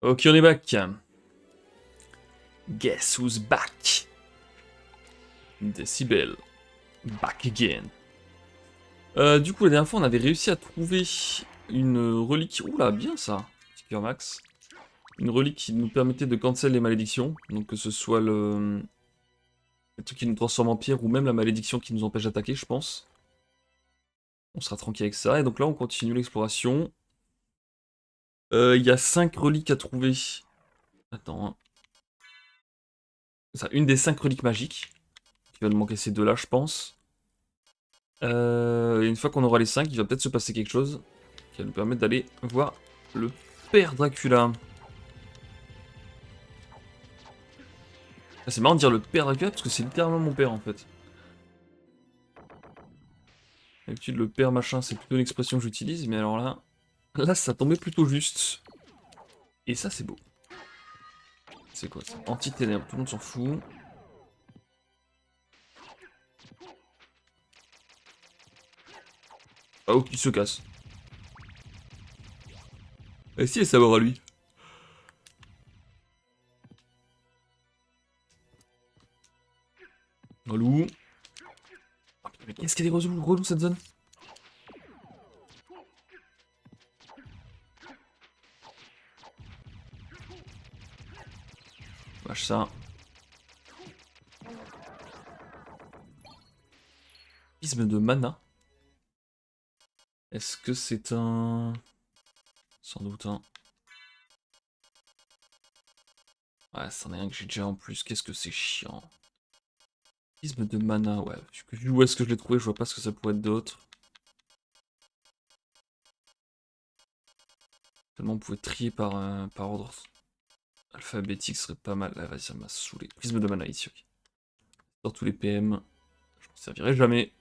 Ok, on est back. Guess who's back? Decibel. Back again. Du coup, la dernière fois, on avait réussi à trouver une relique. Oula, bien ça, Ticker Max. Une relique qui nous permettait de cancel les malédictions. Donc, que ce soit le truc qui nous transforme en pierre ou même la malédiction qui nous empêche d'attaquer, je pense. On sera tranquille avec ça. Et donc là, on continue l'exploration. Il y a 5 reliques à trouver. Attends. Hein. Ça, une des 5 reliques magiques. Il va nous manquer ces deux-là, je pense. Et une fois qu'on aura les 5, il va peut-être se passer quelque chose qui va nous permettre d'aller voir le père Dracula. Ah, c'est marrant de dire le père Dracula parce que c'est littéralement mon père en fait. D'habitude, le père machin, c'est plutôt une expression que j'utilise, mais alors là, ça tombait plutôt juste. Et ça, c'est beau. C'est quoi ça? Anti-ténèbres, tout le monde s'en fout. Ah, oh, il se casse. Et si, elle savoir à lui. Relou. Oh, putain, mais qu'est-ce qu'il y a des relous cette zone? Vache ça. Prisme de mana. Est-ce que c'est un... Sans doute un... Ouais, c'en est un que j'ai déjà en plus. Qu'est-ce que c'est chiant. Prisme de mana, ouais. Vu où est-ce que je l'ai trouvé, je vois pas ce que ça pourrait être d'autre. Tellement on pouvait trier par ordre alphabétique, ce serait pas mal. Ah, vas-y, ça m'a saoulé. Prisme de mana ici, ok. Dans tous les PM. Je m'en servirai jamais.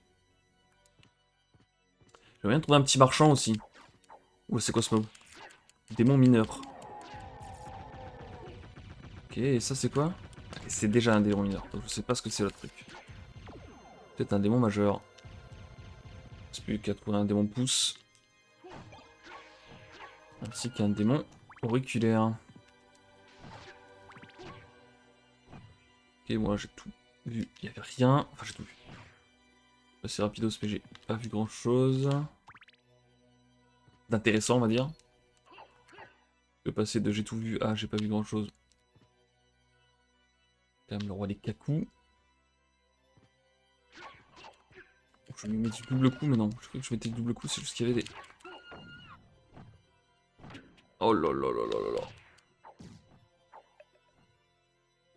J'aimerais bien trouver un petit marchand aussi. Ouh, c'est quoi ce mob? Démon mineur. Ok, et ça c'est quoi? C'est déjà un démon mineur, donc je sais pas ce que c'est l'autre truc. Peut-être un démon majeur. C'est plus qu'à trouver un démon pouce. Ainsi qu'un démon auriculaire. Ok, moi j'ai tout vu. Il y avait rien. Enfin, j'ai tout vu. C'est rapidos, mais j'ai pas vu grand chose d'intéressant, on va dire. Je peux passer de j'ai tout vu à j'ai pas vu grand chose. Quand même le roi des cacous. Je lui mets du double coup, mais non. Je croyais que je mettais du double coup, c'est juste qu'il y avait des. Oh là là là là là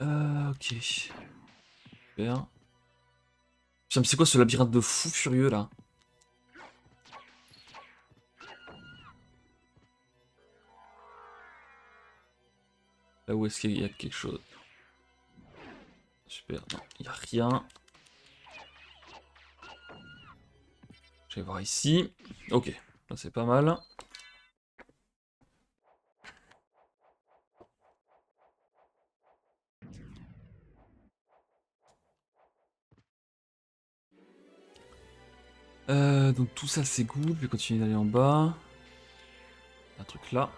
là. Ok. Super. Putain, mais c'est quoi ce labyrinthe de fou furieux là? Là où est-ce qu'il y a quelque chose? Super, non, il n'y a rien. Je vais voir ici. Ok, là c'est pas mal. Donc tout ça c'est good, je vais continuer d'aller en bas. Un truc là.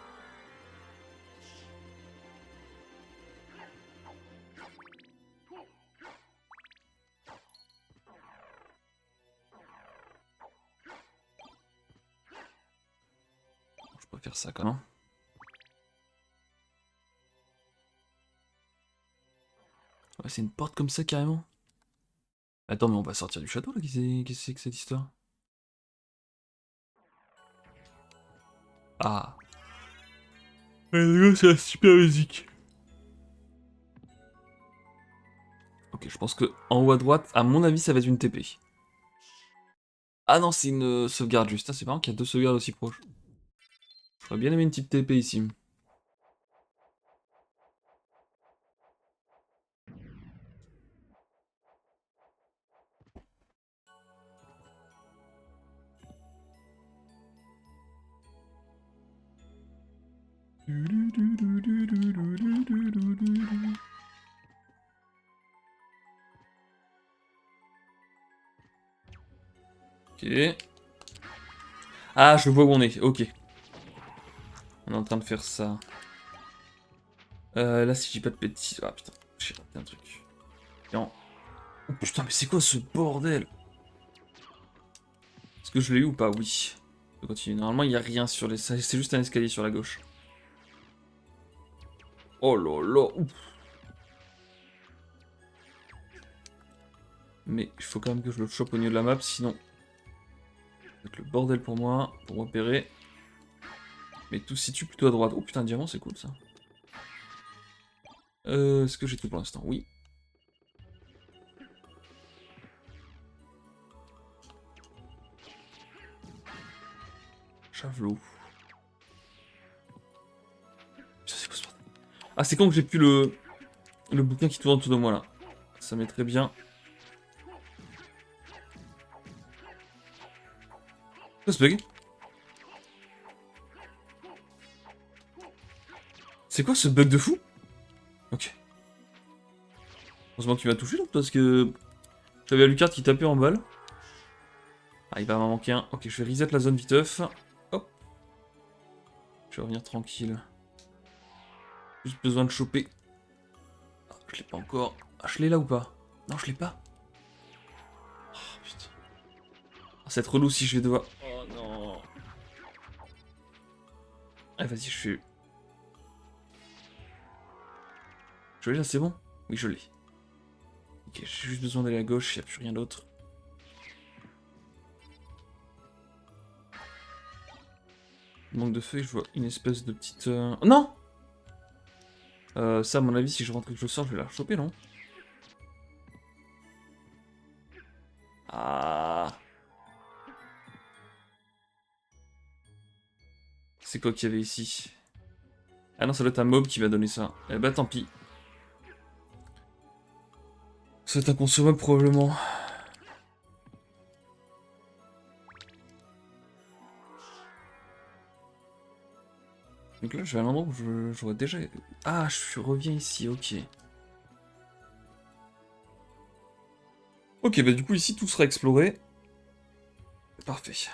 Je peux faire ça quand même. Ouais, c'est une porte comme ça carrément. Attends, mais on va sortir du château là, qu'est-ce que c'est que cette histoire? Ah. Ouais, c'est la super musique. Ok, je pense que en haut à droite, à mon avis, ça va être une TP. Ah non, c'est une sauvegarde juste. Ah, c'est marrant qu'il y a deux sauvegardes aussi proches. J'aurais bien aimé une petite TP ici. Ok. Ah, je vois où on est. Ok. On est en train de faire ça. Là, si j'ai pas de bêtises... Ah putain, j'ai raté un truc. Non. Oh, putain, mais c'est quoi ce bordel? Est-ce que je l'ai eu ou pas? Oui. Je continue. Normalement, il n'y a rien sur les... C'est juste un escalier sur la gauche. Oh là là. Ouf. Mais il faut quand même que je le chope au niveau de la map, sinon... Ça va être le bordel pour moi, pour repérer. Mais tout se situe plutôt à droite. Oh putain, un diamant, c'est cool ça. Est-ce que j'ai tout pour l'instant? Oui. Javelot. Ça, c'est quoi ce bordel? Ah, c'est quand que j'ai plus le bouquin qui tourne autour de moi là. Ça m'est très bien. Quoi ce bug? C'est quoi ce bug de fou? Ok. Heureusement que tu m'as touché là, parce que j'avais Alucard qui tapait en balle. Ah, il va m'en manquer un. Ok, je vais reset la zone viteuf. Hop. Je vais revenir tranquille. Juste besoin de choper. Ah, je l'ai pas encore. Ah, je l'ai là ou pas? Non, je l'ai pas. Oh putain. Ah, ça va être relou si je vais devoir... Oh non. Allez, vas-y, je fais... Je l'ai là, c'est bon? Oui, je l'ai. Ok, j'ai juste besoin d'aller à gauche, il n'y a plus rien d'autre. Manque de feuilles, je vois une espèce de petite... Oh, non! Ça, à mon avis, si je rentre et que je sors, je vais la choper, non? Ah. C'est quoi qu'il y avait ici? Ah non, ça doit être un mob qui m'a donné ça. Eh bah tant pis. C'est inconsommable probablement. Donc là, je vais à l'endroit où j'aurais déjà... Ah, je reviens ici, ok. Ok, bah du coup, ici, tout sera exploré. Parfait.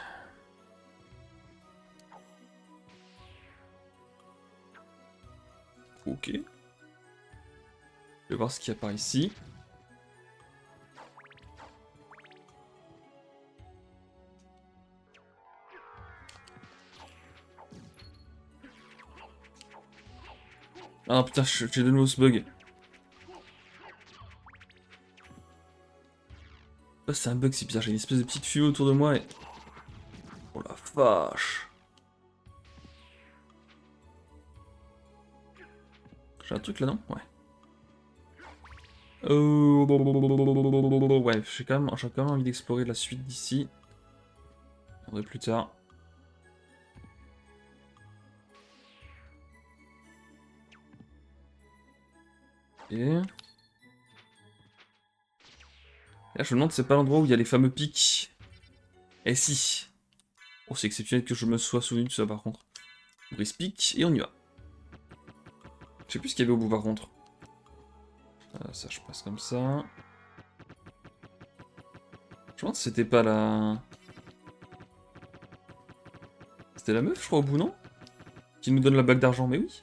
Ok. Je vais voir ce qu'il y a par ici. Ah non, putain, j'ai de nouveau ce bug. Oh, c'est un bug, c'est bizarre, j'ai une espèce de petite fumée autour de moi et... Oh la vache. J'ai un truc là, non? Ouais. Ouais, j'ai quand même envie d'explorer la suite d'ici. On verra plus tard. Et... Là, je me demande si c'est pas l'endroit où il y a les fameux pics. Eh si. Oh, c'est exceptionnel que je me sois souvenu de ça, par contre. Brise pic, et on y va. Je sais plus ce qu'il y avait au bout, par contre. Ça, je passe comme ça. Je me demande si c'était pas la... C'était la meuf, je crois, au bout, non? Qui nous donne la bague d'argent, mais oui.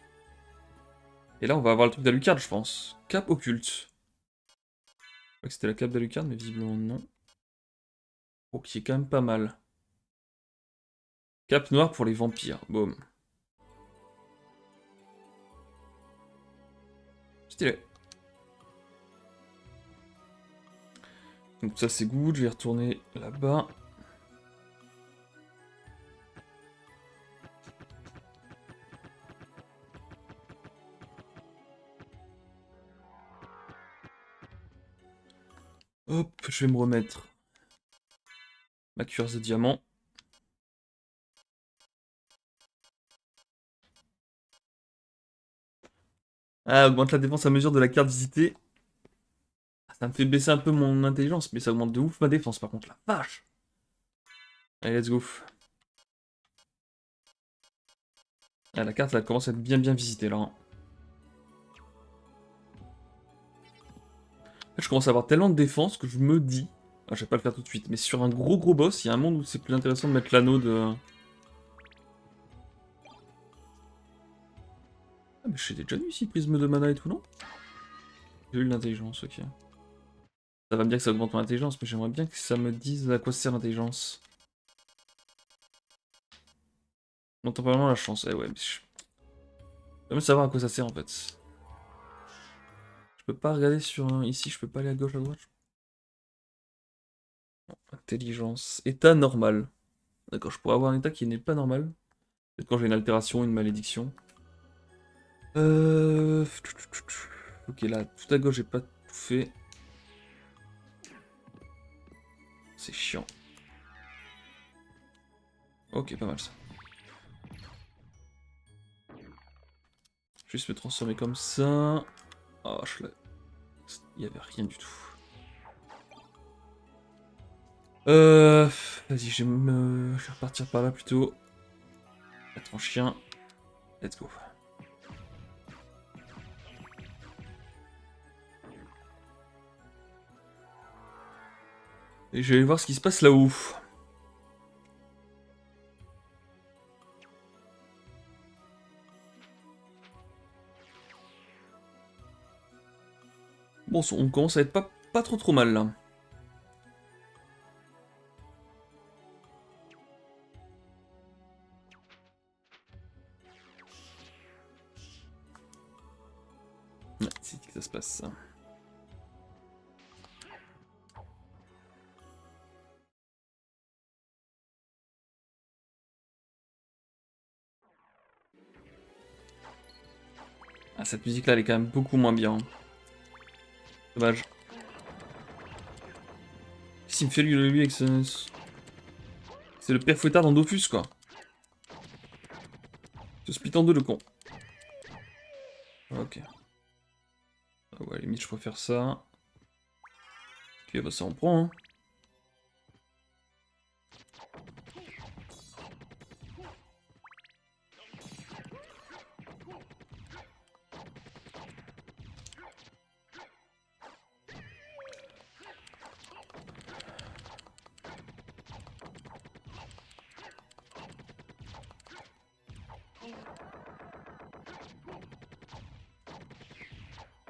Et là, on va avoir le truc d'Alucard, je pense. Cape occulte. Je crois que c'était la cape d'Alucard, mais visiblement non. Oh, qui est quand même pas mal. Cape noire pour les vampires. Boum. Stylé. Donc ça, c'est good. Je vais retourner là-bas. Hop, je vais me remettre ma cuirasse de diamant. Ah, augmente la défense à mesure de la carte visitée. Ça me fait baisser un peu mon intelligence, mais ça augmente de ouf ma défense par contre, la vache. Allez, let's go. Ah, la carte, elle commence à être bien visitée là. Hein. En fait, je commence à avoir tellement de défense que je me dis... Ah, je vais pas le faire tout de suite, mais sur un gros boss, il y a un monde où c'est plus intéressant de mettre l'anneau de... Ah, mais je t'ai déjà vu ici, prisme de mana et tout, non? J'ai eu l'intelligence, ok. Ça va me dire que ça augmente mon intelligence, mais j'aimerais bien que ça me dise à quoi sert l'intelligence. Bon, temporairement la chance, eh ouais, mais je... J'aimerais savoir à quoi ça sert en fait. Je peux pas regarder sur ici, je peux pas aller à gauche, à droite. Intelligence. État normal. D'accord, je pourrais avoir un état qui n'est pas normal. Peut-être quand j'ai une altération, une malédiction. Euh... Ok, là, tout à gauche, j'ai pas tout fait. C'est chiant. Ok, pas mal ça. Juste me transformer comme ça. Oh, il y avait rien du tout. Euh... Vas-y, je vais repartir par là plutôt. Être en chien. Let's go. Et je vais aller voir ce qui se passe là-haut. Bon, on commence à être pas trop mal là. Ouais, c'est ici que ça se passe ça. Ah, cette musique là, elle est quand même beaucoup moins bien. Dommage. Qu'est-ce qu'il me fait lui avec ce... C'est le père fouettard dans Dofus quoi. Ce split en deux le con. Ok. Ah ouais, à la limite, je préfère ça. Ok, bah ça on prend, hein.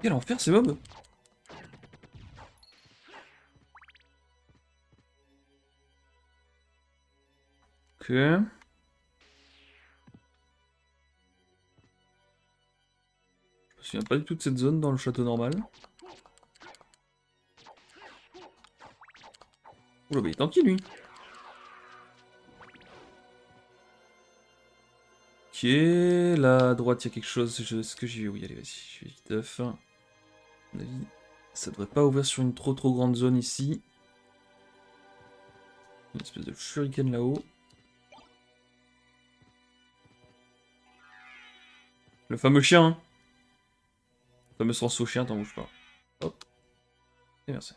Quel enfer ces mobs. Ok. Je me souviens pas du tout de cette zone dans le château normal. Oula, bah il est tranquille lui. Ok, là à droite il y a quelque chose. Est-ce que j'y vais? Oui, allez, vas-y. Je vais vite off. À mon avis, ça devrait pas ouvrir sur une trop grande zone ici. Une espèce de shuriken là-haut. Le fameux chien, hein. Le fameux sens au chien, t'en bouge pas. Hop. Et merci.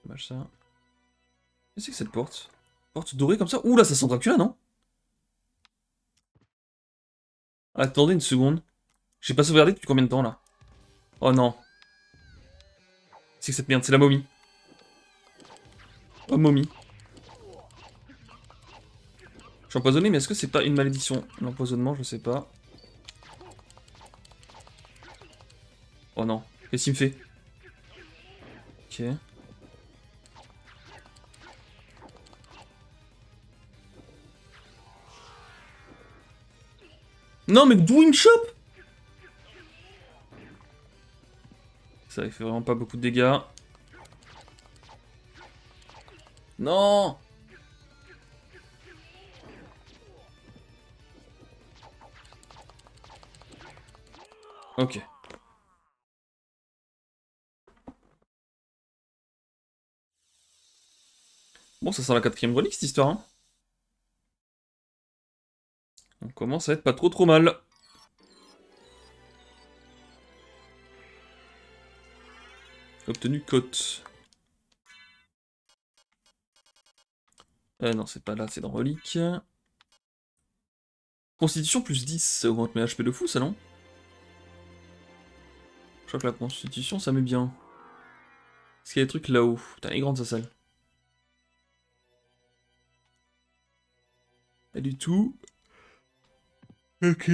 Dommage ça. Qu'est-ce que c'est que cette porte? Porte dorée comme ça? Ouh là, ça sent Dracula, non? Attendez une seconde. J'ai pas sauvegardé depuis combien de temps là? Oh non. C'est que cette merde, c'est la momie. Oh momie. Je suis empoisonné, mais est-ce que c'est pas une malédiction? L'empoisonnement, je sais pas. Oh non. Qu'est-ce qu'il me fait? Ok. Non, mais d'où il me chope? Ça, il fait vraiment pas beaucoup de dégâts. Non! Ok. Bon, ça sent la quatrième relique, cette histoire, hein. On commence à être pas trop mal. Obtenu côte. Non, c'est pas là, c'est dans relique. Constitution plus 10, ça augmente mes HP de fou, ça, non? Je crois que la constitution, ça met bien. Est-ce qu'il y a des trucs là-haut? Putain, elle est grande, sa salle. Pas du tout. Ok.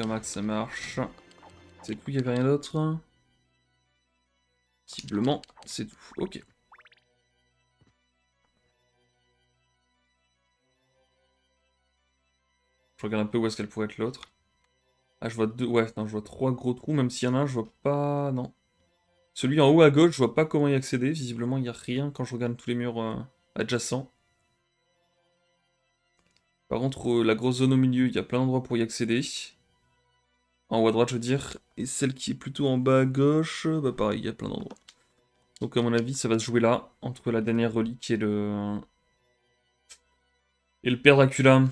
Max, ça marche. C'est tout, il n'y avait rien d'autre. Visiblement, c'est tout. Ok. Je regarde un peu où est-ce qu'elle pourrait être l'autre. Ah, je vois deux. Ouais, non, je vois trois gros trous, même s'il y en a un, je vois pas. Non. Celui en haut à gauche, je vois pas comment y accéder. Visiblement, il n'y a rien quand je regarde tous les murs adjacents. Par contre, la grosse zone au milieu, il y a plein d'endroits pour y accéder. En haut à droite, je veux dire. Et celle qui est plutôt en bas à gauche, bah pareil, il y a plein d'endroits. Donc à mon avis, ça va se jouer là, entre la dernière relique et le... Et le père Dracula.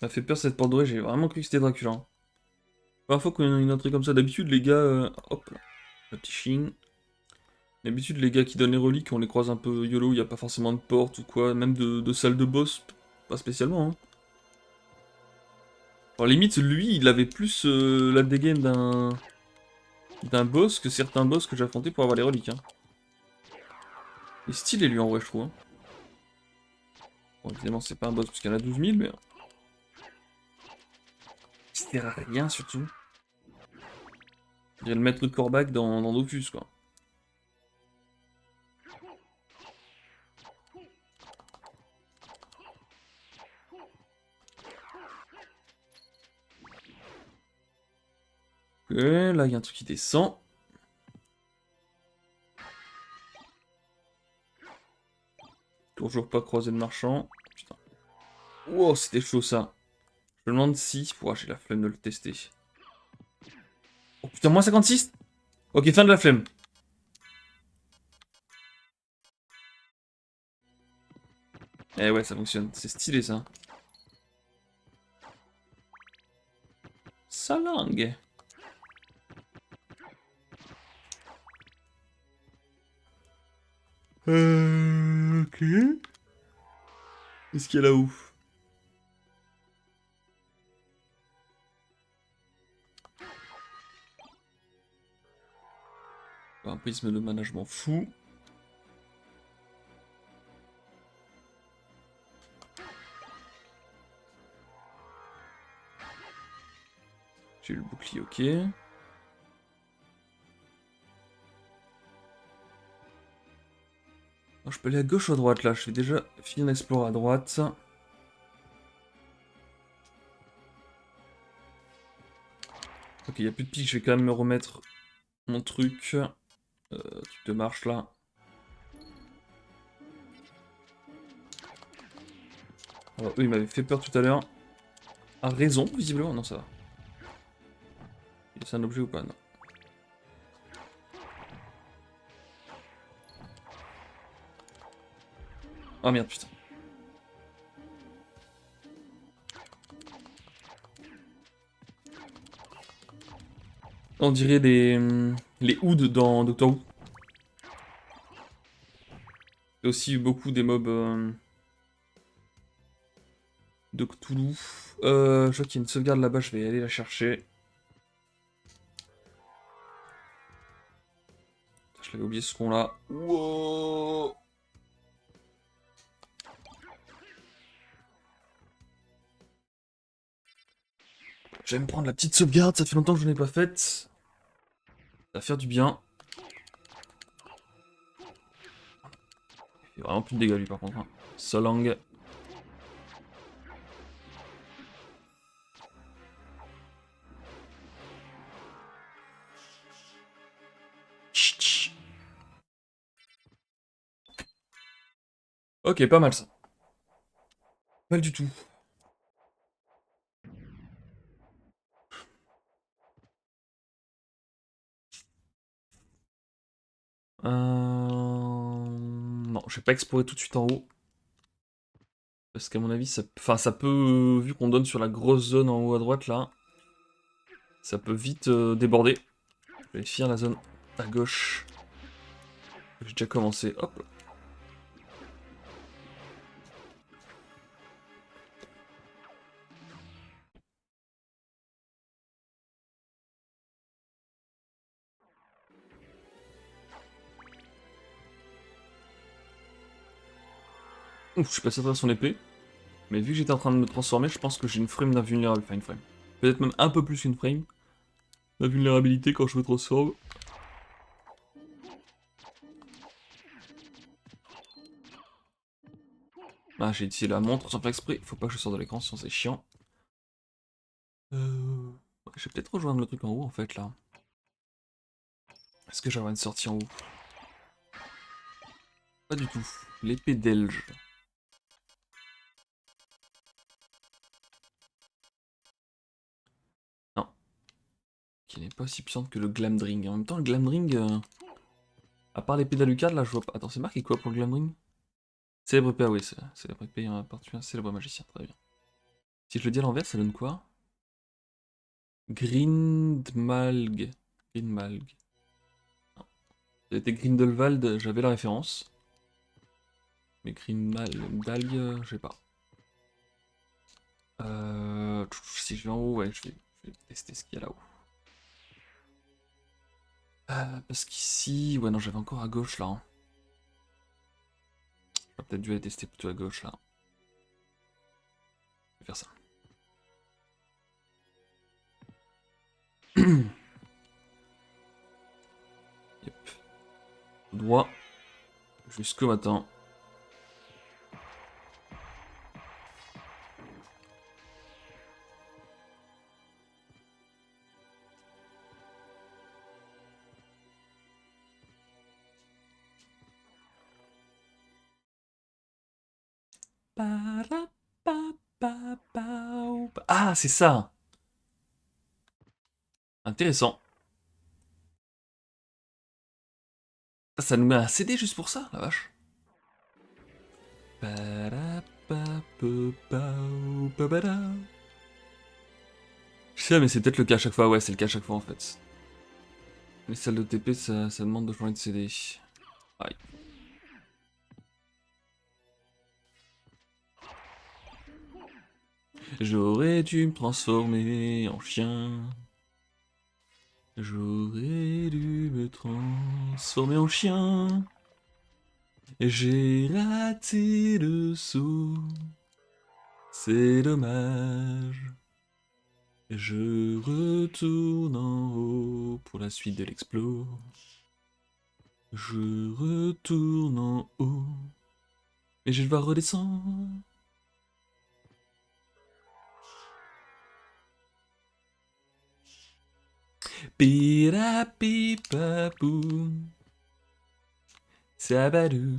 Ça m'a fait peur cette porte dorée, j'ai vraiment cru que c'était Dracula. Première fois qu'on a une entrée comme ça, d'habitude les gars... hop, là, le petit chien. D'habitude les gars qui donnent les reliques, on les croise un peu YOLO, il n'y a pas forcément de porte ou quoi, même de salle de boss, pas spécialement. Hein. Alors limite, lui, il avait plus la dégaine d'un boss que certains boss que j'ai affrontés pour avoir les reliques. Hein. Il est stylé lui en vrai, je trouve. Hein. Bon, évidemment, c'est pas un boss parce qu'il y en a 12 000, mais... Il sert à rien surtout. Il y a le maître de Corbac dans Dofus, quoi. Ok, là, il y a un truc qui descend. Toujours pas croisé de marchand. Putain. Wow, c'était chaud, ça. Je me demande si... Ouah, j'ai la flemme de le tester. Oh putain, moins 56. Ok, fin de la flemme. Eh ouais, ça fonctionne. C'est stylé, ça. Salang. Ok. Qu'est-ce qu'il y a là-haut? Un prisme de management fou. J'ai eu le bouclier, ok. Alors, je peux aller à gauche ou à droite, là? Je vais déjà finir d'explorer à droite. Ok, il n'y a plus de pique, je vais quand même me remettre mon truc. Truc de marche, là. Alors, eux, ils m'avaient fait peur tout à l'heure. A raison, visiblement. Non, ça va. C'est un objet ou pas? Non. Ah merde, putain. On dirait les Hoods dans Doctor Who. Il y a aussi eu beaucoup des mobs de Cthulhu. Je vois qu'il y a une sauvegarde là-bas, je vais aller la chercher. Je l'avais oublié ce con-là. Wow. Je vais me prendre la petite sauvegarde, ça fait longtemps que je n'en ai pas faite. Ça va faire du bien. Il fait vraiment plus de dégâts lui par contre. Hein. Solang. Chut. Ok, pas mal ça. Pas mal du tout. Non, je vais pas explorer tout de suite en haut. Parce qu'à mon avis, ça peut, vu qu'on donne sur la grosse zone en haut à droite là, ça peut vite déborder. Je vais finir la zone à gauche. J'ai déjà commencé, hop. Ouf, je suis passé à travers son épée. Mais vu que j'étais en train de me transformer, je pense que j'ai une frame d'invulnérable. Enfin, une frame. Peut-être même un peu plus qu'une frame d'invulnérabilité quand je me transforme. Ah, j'ai utilisé la montre sans faire exprès. Faut pas que je sorte de l'écran, sinon c'est chiant. Ouais, je vais peut-être rejoindre le truc en haut en fait là. Est-ce que j'aurai une sortie en haut? Pas du tout. L'épée d'Elge. Non. Qui n'est pas aussi puissante que le Glamdring. En même temps, le Glamdring, à part l'épée d'Alucard, là je vois pas. Attends, c'est marqué quoi pour le Glamdring? Célèbre épée, ah oui, c'est célèbre épée en particulier, célèbre magicien, très bien. Si je le dis à l'envers, ça donne quoi? Grindmalg. Grindmalg. C'était Grindelwald, j'avais la référence. Mais Grindmalg, je sais pas. Si je vais en haut, ouais, je vais tester ce qu'il y a là-haut. Parce qu'ici... Ouais, non, j'avais encore à gauche, là. Hein. J'aurais peut-être dû aller tester plutôt à gauche, là. Je vais faire ça. Yep. Tout droit. Jusqu'au matin. Ah, c'est ça. Intéressant. Ça nous met un CD juste pour ça, la vache. Je sais, mais c'est peut-être le cas à chaque fois. Ouais, c'est le cas à chaque fois en fait. Les salles de TP, ça demande de changer de CD. Aïe. J'aurais dû me transformer en chien. J'aurais dû me transformer en chien. J'ai raté le saut. C'est dommage. Je retourne en haut pour la suite de l'explo. Je retourne en haut. Et je vais devoir redescendre. Pirapipapou. Sabadou.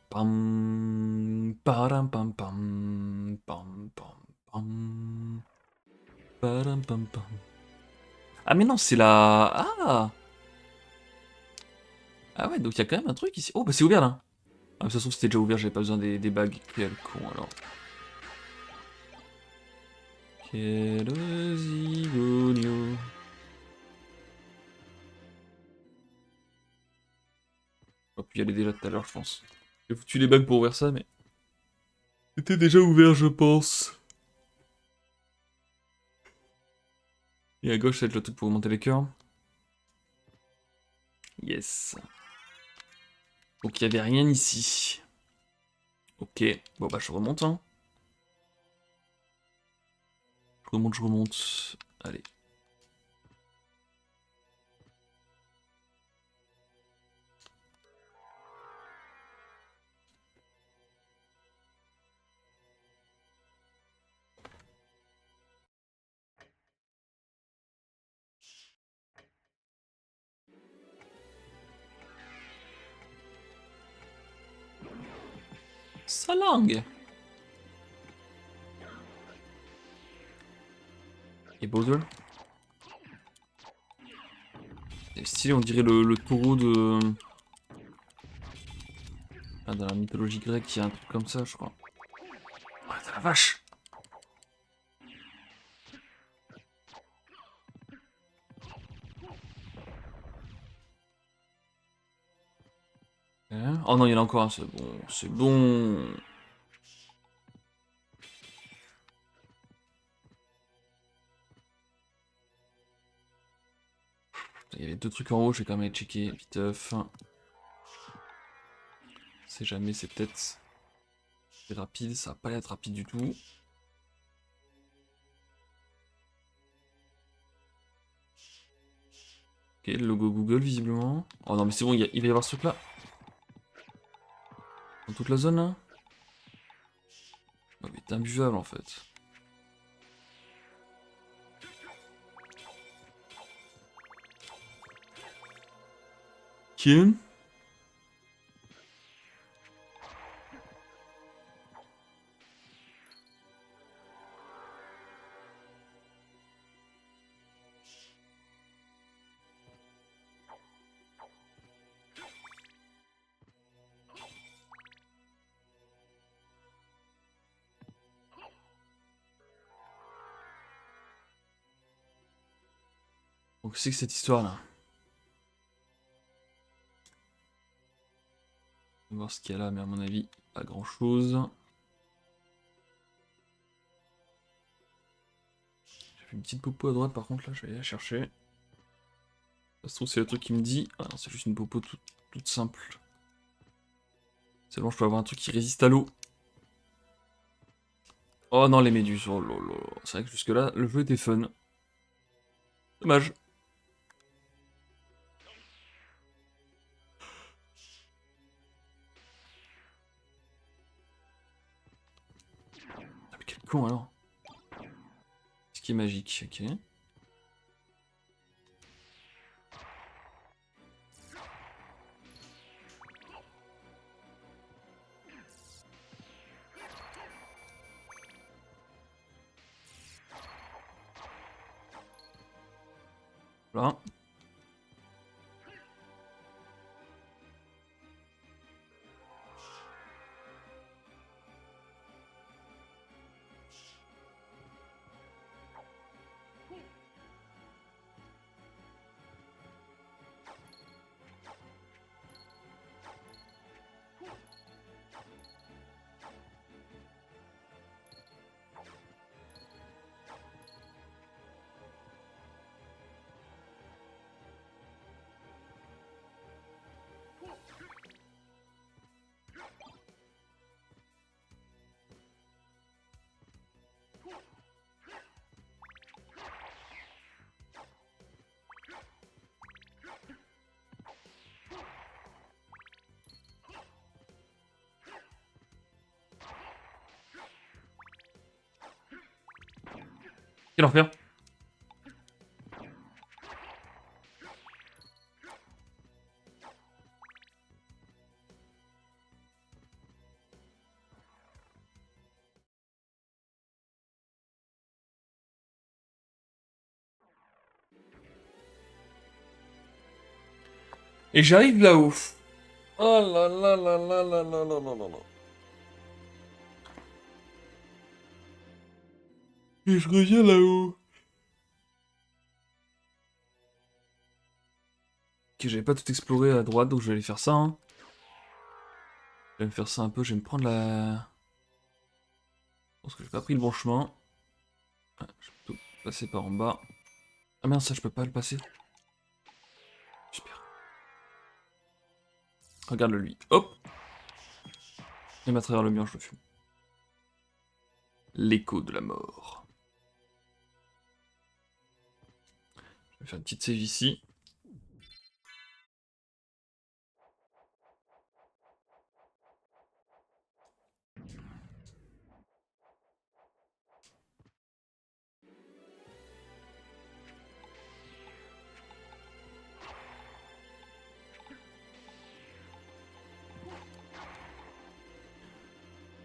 Pam. Param pam pam. Pam pam pam. Param pam pam. Ah mais non, c'est la... Ah. Ah ouais, donc il y a quand même un truc ici. Oh bah c'est ouvert là. Ah mais ça se trouve c'était déjà ouvert, j'avais pas besoin des bagues. Quel con alors. Quel zigonio. J'aurais pu y aller déjà tout à l'heure, je pense. J'ai foutu les bagues pour ouvrir ça, mais... C'était déjà ouvert, je pense. Et à gauche, ça va être le truc pour monter les cœurs. Yes. Donc il n'y avait rien ici. Ok, bon bah je remonte, hein. Je remonte. Allez. Salang. Et Bowser. C'est stylé, on dirait le taureau de... Ah, dans la mythologie grecque, il y a un truc comme ça, je crois. Oh la vache. Hein. Oh non, il y en a encore un, c'est bon, c'est bon. Il y avait deux trucs en haut, je vais quand même aller checker, viteuf. sait jamais, c'est peut-être rapide, ça va pas être rapide du tout. Ok, le logo Google visiblement. Oh non mais c'est bon, il va y avoir ce truc là. Dans toute la zone là. Oh mais t'es imbuvable en fait. Kim. Donc c'est que cette histoire là. On va voir ce qu'il y a là, mais à mon avis, pas grand chose. J'ai fait une petite popo à droite par contre là, je vais aller la chercher. Ça se trouve c'est le truc qui me dit. Ah non, c'est juste une popo toute simple. C'est bon, je peux avoir un truc qui résiste à l'eau. Oh non, les méduses, oh lolo. C'est vrai que jusque là, le jeu était fun. Dommage. Ah mais quel con alors. Ce qui est magique, ok. Voilà. Quel enfer. Et j'arrive là-haut. Oh là là là là là là là là là là. Et je reviens là-haut. Ok, j'avais pas tout exploré à droite, donc je vais aller faire ça. Hein. Je vais me faire ça un peu, je vais me prendre la... Je pense que j'ai pas pris le bon chemin. Ouais, je vais plutôt passer par en bas. Ah merde, ça je peux pas le passer. Super. Regarde-le lui. Hop. Même à travers le mur, je le fume. L'écho de la mort. Je vais faire une petite save ici.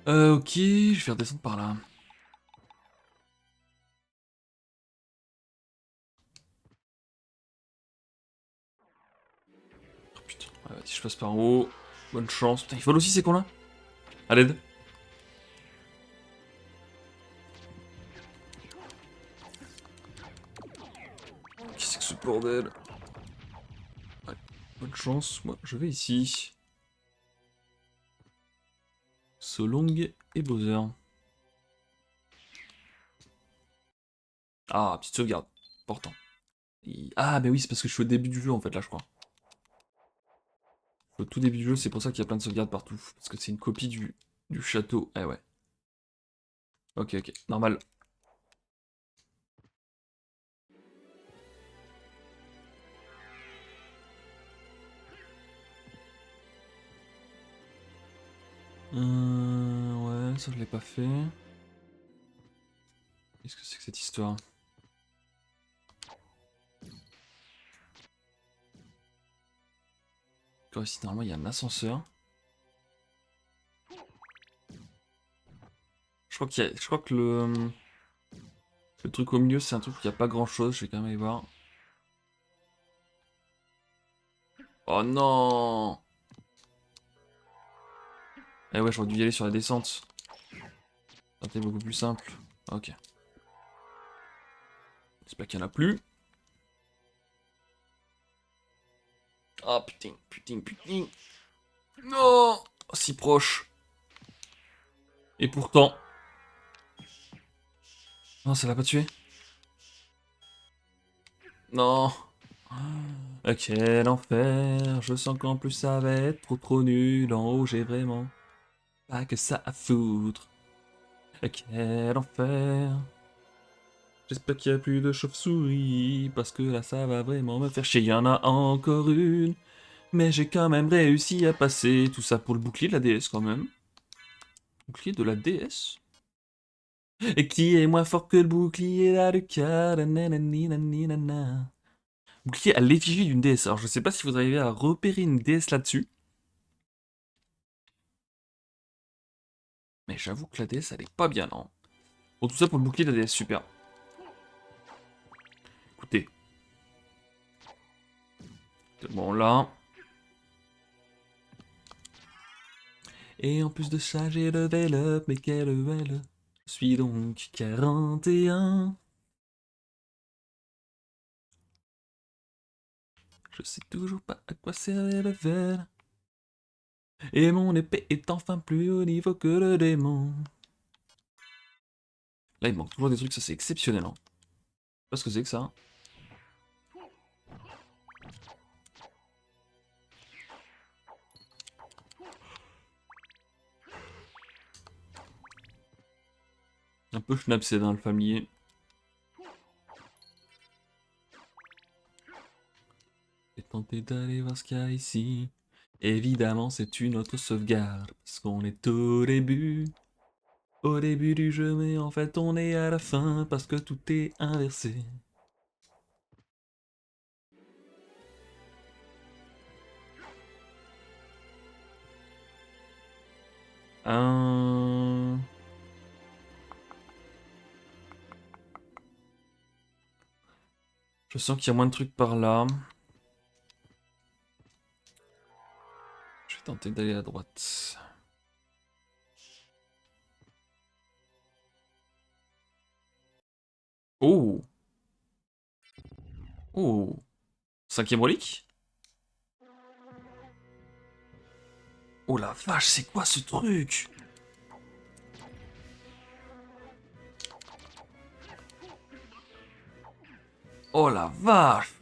Ok, je vais redescendre par là. Oh putain, ouais, si je passe par en haut, bonne chance. Putain, il vole aussi ces cons là. À l'aide. Qu'est-ce que c'est que ce bordel? Ouais, bonne chance, moi je vais ici. Solong et Bowser. Ah, petite sauvegarde. Important. Ah, mais oui, c'est parce que je suis au début du jeu en fait là, je crois. Au tout début du jeu, c'est pour ça qu'il y a plein de sauvegardes partout. Parce que c'est une copie du château. Eh ouais. Ok, ok. Normal. Ouais, ça je l'ai pas fait. Qu'est-ce que c'est que cette histoire? Encore ici, normalement, il y a un ascenseur. Je crois que le truc au milieu, c'est un truc où il n'y a pas grand-chose. Je vais quand même aller voir. Oh non! Eh ouais, j'aurais dû y aller sur la descente. C'était beaucoup plus simple. Ok. J'espère qu'il n'y en a plus. Oh putain, putain, putain. Non! Si proche. Et pourtant... Non, ça l'a pas tué. Non. Quel enfer. Je sens qu'en plus ça va être trop nul. En haut, j'ai vraiment pas que ça à foutre. Quel enfer. J'espère qu'il n'y a plus de chauve-souris. Parce que là, ça va vraiment me faire chier. Il y en a encore une. Mais j'ai quand même réussi à passer. Tout ça pour le bouclier de la DS quand même. Bouclier de la DS? Et qui est moins fort que le bouclier d'Alucard? Nanana. Bouclier à l'effigie d'une déesse. Alors je sais pas si vous arrivez à repérer une déesse là-dessus. Mais j'avoue que la déesse elle est pas bien, non. Bon, tout ça pour le bouclier de la déesse, super. Écoutez. Bon là. Et en plus de ça, j'ai level up, mais quel level? Je suis donc 41. Je sais toujours pas à quoi sert les levels. Et mon épée est enfin plus haut niveau que le démon. Là, il manque toujours des trucs, ça c'est exceptionnel. Hein. Je sais pas ce que c'est que ça. Un peu schnapsé dans le familier. J'ai tenté d'aller voir ce qu'il y a ici. Évidemment, c'est une autre sauvegarde. Parce qu'on est au début. Au début du jeu, mais en fait, on est à la fin. Parce que tout est inversé. Un... Je sens qu'il y a moins de trucs par là. Je vais tenter d'aller à droite. Oh! Oh! Cinquième relique? Oh la vache, c'est quoi ce truc? Oh la vache!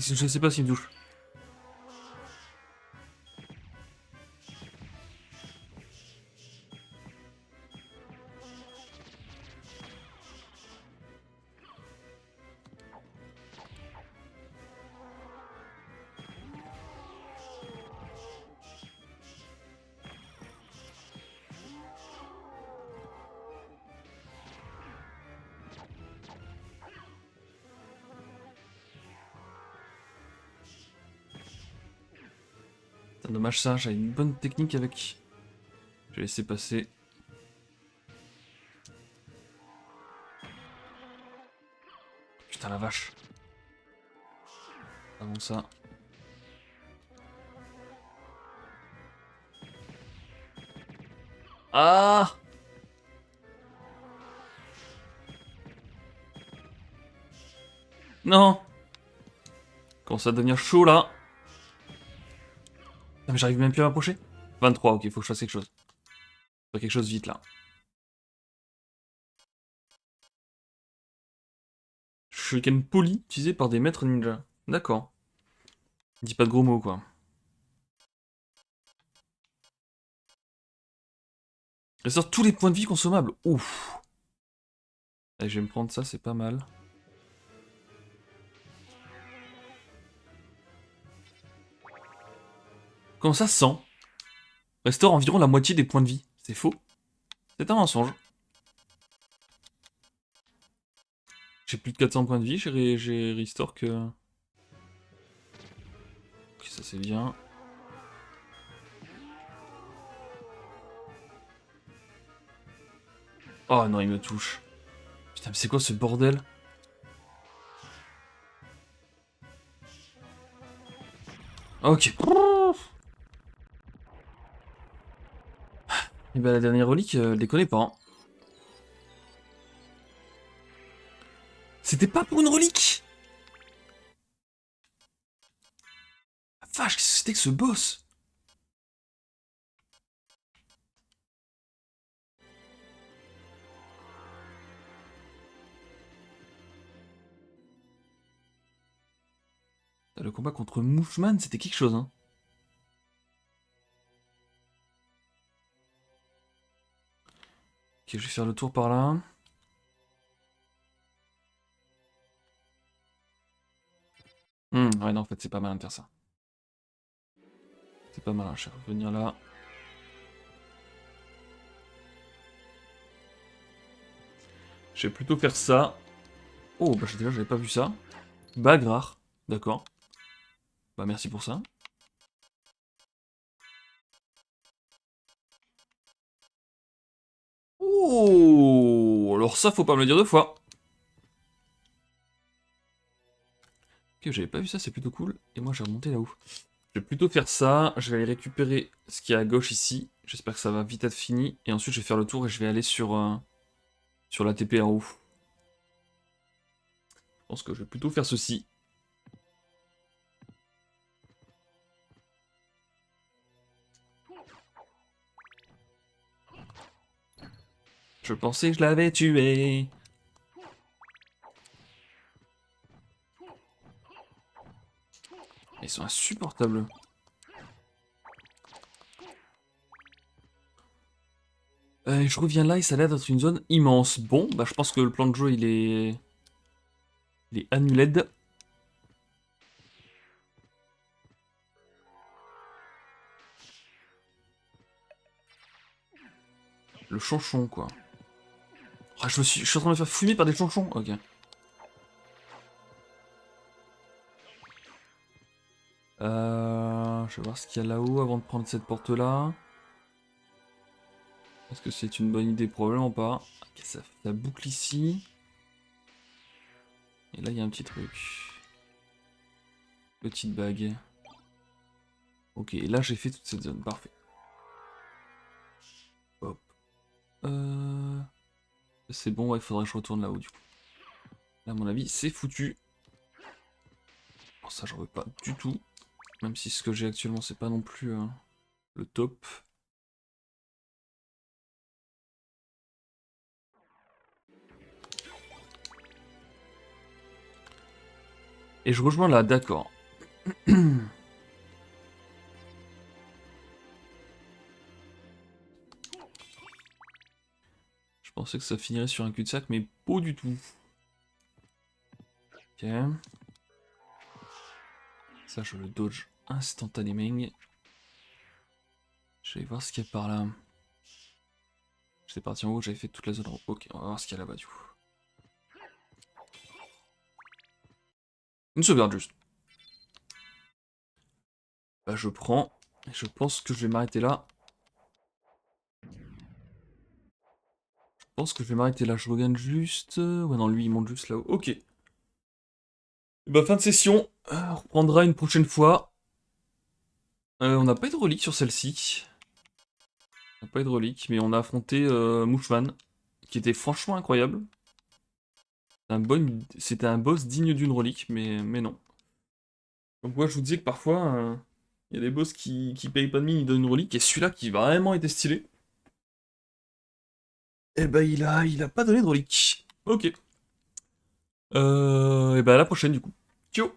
Je sais pas s'il me touche. C'est dommage ça, j'avais une bonne technique avec. Je vais laisser passer. Putain la vache. Avant ça. Ah! Non! Commence à devenir chaud là. Ah, mais j'arrive même plus à m'approcher. 23, ok, faut que je fasse quelque chose. Faut quelque chose vite là. Shuriken poli utilisé par des maîtres ninja. D'accord. Dis pas de gros mots quoi. Restaure tous les points de vie consommables. Ouf. Allez, je vais me prendre ça, c'est pas mal. Comment ça, 100? Restaure environ la moitié des points de vie. C'est faux. C'est un mensonge. J'ai plus de 400 points de vie, j'ai restore que... Ok, ça c'est bien. Oh non, il me touche. Putain, mais c'est quoi ce bordel? Ok. Et bah la dernière relique, les connais pas. Hein. C'était pas pour une relique! La vache, qu'est-ce que c'était que ce boss? Le combat contre Moufman, c'était quelque chose, hein. Ok, je vais faire le tour par là. Ouais, non, en fait, c'est pas mal de faire ça. C'est pas mal, hein, je vais revenir là. Je vais plutôt faire ça. Oh, bah déjà, j'avais pas vu ça. Bague rare, d'accord. Bah merci pour ça. Oh, alors ça, faut pas me le dire deux fois. Ok, j'avais pas vu ça, c'est plutôt cool. Et moi, j'ai remonté là-haut. Je vais plutôt faire ça. Je vais aller récupérer ce qu'il y a à gauche ici. J'espère que ça va vite être fini. Et ensuite, je vais faire le tour et je vais aller sur la TP en haut. Je pense que je vais plutôt faire ceci. Je pensais que je l'avais tué. Ils sont insupportables. Je reviens là et ça a l'air d'être une zone immense. Bon, bah je pense que le plan de jeu il est... Il est annulé. Le chanchon quoi. Ah, je suis en train de me faire fumer par des chanchons. Ok. Je vais voir ce qu'il y a là-haut avant de prendre cette porte-là. Est-ce que c'est une bonne idée? Probablement pas. Ok, ça boucle ici. Et là, il y a un petit truc. Petite bague. Ok, et là, j'ai fait toute cette zone. Parfait. Hop. C'est bon, ouais, il faudrait que je retourne là-haut, du coup. Là, à mon avis, c'est foutu. Bon, ça, j'en veux pas du tout. Même si ce que j'ai actuellement, c'est pas non plus le top. Et je rejoins là, d'accord. Je pensais que ça finirait sur un cul-de-sac, mais pas du tout. Ok. Ça, je le dodge instantanément. Je vais voir ce qu'il y a par là. J'étais parti en haut, j'avais fait toute la zone en haut. Ok, on va voir ce qu'il y a là-bas du coup. Une sauvegarde juste. Bah je prends. Et je pense que je vais m'arrêter là. Je pense que je vais m'arrêter là. Je regagne juste. Ouais non, lui il monte juste là-haut. Ok. Bah fin de session. On reprendra une prochaine fois. On n'a pas eu de relique sur celle-ci. On n'a pas eu de relique, mais on a affronté Mouchman, qui était franchement incroyable. C'était un boss digne d'une relique, mais non. Donc moi je vous disais que parfois, il y a des boss qui payent pas de mine, ils donnent une relique, et celui-là qui vraiment était stylé, eh ben il a pas donné de relique. Ok. Et ben à la prochaine du coup. Ciao.